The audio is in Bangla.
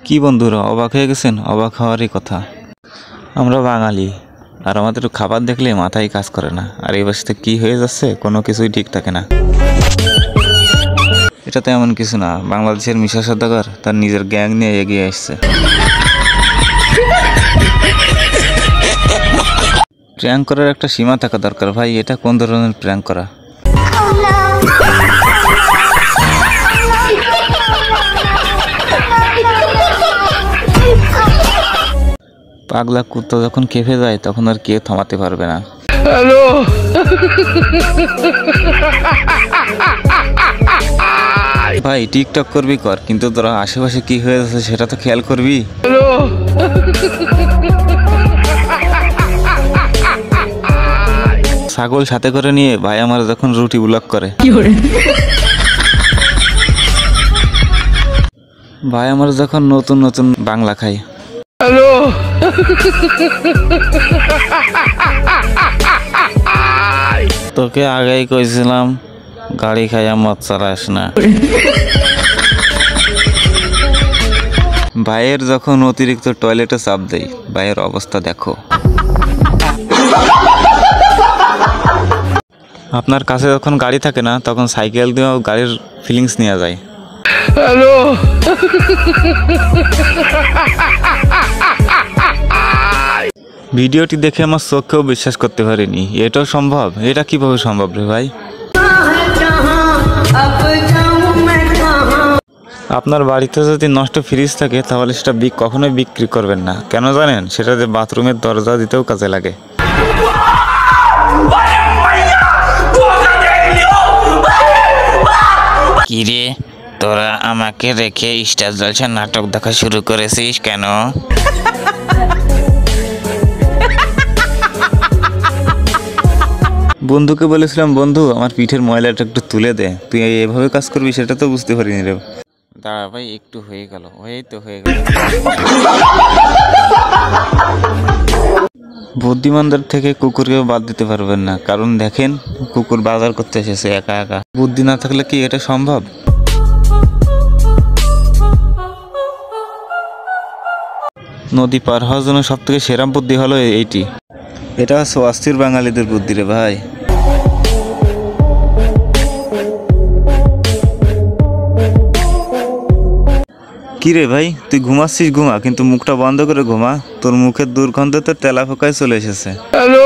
কি বন্ধুরা অবাক হয়ে গেছেন? অবাক হওয়ারই কথা। আমরা বাঙালি, আর আমাদের খাবার দেখলে মাথায় কাজ করে না। আর এই বয়সে কি হয়ে যাচ্ছে কোনো কিছুই ঠিক থাকে না। এটা তো এমন কিছু না, বাংলাদেশের মিশা সওদাগর তার নিজের গ্যাং নিয়ে এগিয়ে আসছে। প্র্যাঙ্ক করার একটা সীমা থাকা দরকার ভাই। এটা কোন ধরনের প্র্যাঙ্ক করা? পাগলা কুত্তা যখন খেপে যায় তখন আর কেউ থামাতে পারবে না। হ্যালো ভাই, টিকটক করবি কর, কিন্তু তোরা আশেপাশে কি হয়ে যাচ্ছে সেটা তো খেয়াল করবি। হ্যালো ছাগল সাথে করে নিয়ে ভাই আমার যখন রুটি ব্লক করে, ভাই আমার যখন নতুন নতুন বাংলা খাই। হ্যালো তোকে আগেই কইছিলাম গাড়ি খাইয়া মদ চালাস না। ভাইয়ের যখন অতিরিক্ত টয়লেটে চাপ দেয়, ভাইয়ের অবস্থা দেখো। আপনার কাছে যখন গাড়ি থাকে না তখন সাইকেল দিয়েও গাড়ির ফিলিংস নেওয়া যায়। হ্যালো ভিডিওটি দেখে আমার চোখেও বিশ্বাস করতে পারিনি। এটাও সম্ভব? এটা কিভাবে সম্ভব রে ভাই? আপনার বাড়িতে যদি নষ্ট ফ্রিজ থাকে তাহলে সেটা কখনোই বিক্রি করবেন না। কেন জানেন? সেটা যে বাথরুমের দরজা দিতেও কাজে লাগে। কিরে তোরা আমাকে রেখে স্টার জলসা নাটক দেখা শুরু করেছিস কেন? বন্ধুকে বলেছিলাম, বন্ধু আমার পিঠের ময়লাটা একটু তুলে দে। তুই এভাবে কাজ করবি সেটা তো বুঝতে পারিনি রে। দাঁড়া ভাই, একটু হয়ে গেল, হয়ে গেল। বুদ্ধিমানদের থেকে কুকুরকেও বাদ দিতে পারবেন না, কারণ দেখেন কুকুর বাজার করতে এসেছে একা একা। বুদ্ধি না থাকলে কি এটা সম্ভব? নদী পার হওয়ার জন্য সব থেকে সেরা বুদ্ধি হলো এইটি। এটা হচ্ছে অস্থির বাঙালিদের বুদ্ধি রে ভাই। কি রে ভাই, তুই ঘুমাচ্ছিস? ঘুমা, কিন্তু মুখটা বন্ধ করে ঘুমা। তোর মুখের দুর্গন্ধ তো তেলা ফোকায় চলে এসেছে। হ্যালো